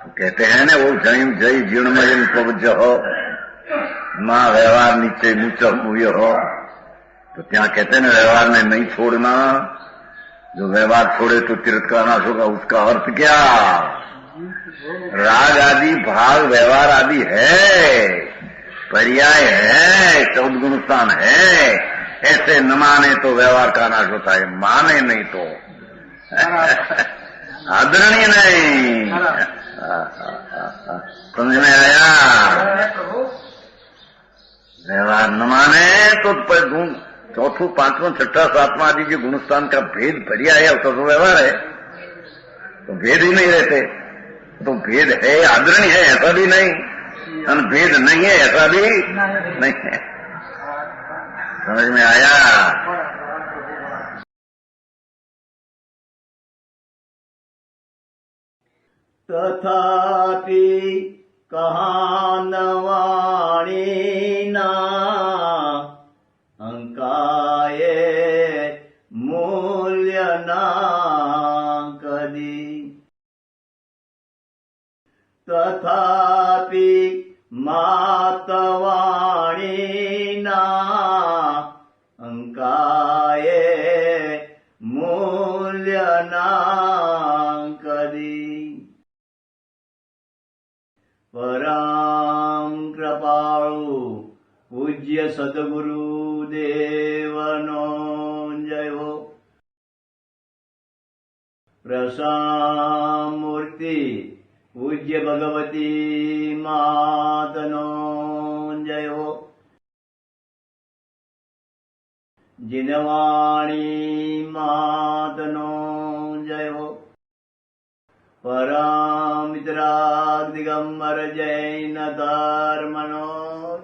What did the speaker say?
कहते हैं ना वो जय जय जीर्णमय पवज हो मां व्यवहार नीचे ऊंचा मुयो हो, तो क्या कहते हैं ना व्यवहार में नहीं छोड़ना, जो व्यवहार छोड़े तो तीर्थ का नाश होगा। उसका अर्थ क्या? राग आदि भाव व्यवहार आदि है, पर्याय है, चौदगुण स्थान है, ऐसे न माने तो व्यवहार का नाश होता है, माने नहीं तो आदरणीय नहीं। समझ में आया? व्यवहार न माने तो गुण चौथों पांचवां छठा सातवां आदि जो गुणस्थान का भेद पर्याय है उसका तो व्यवहार है, तो भेद ही नहीं रहते। तो भेद है आदरणीय है ऐसा भी नहीं, और भेद नहीं है ऐसा भी नहीं है। समझ में आया? तथापि कहानवाणी ना अंकाये मूल्य ना कदी। तथापि मातवाणी ना अंकाये मूल्य ना कदी। परम कृपाळु पूज्य सद्गुरु देवनो जय हो। प्रसामूर्ति पूज्य भगवती मातनो जय हो। जिनवाणी मातनो जय हो। परम मित्राग दिगंबर जैन धर्मनो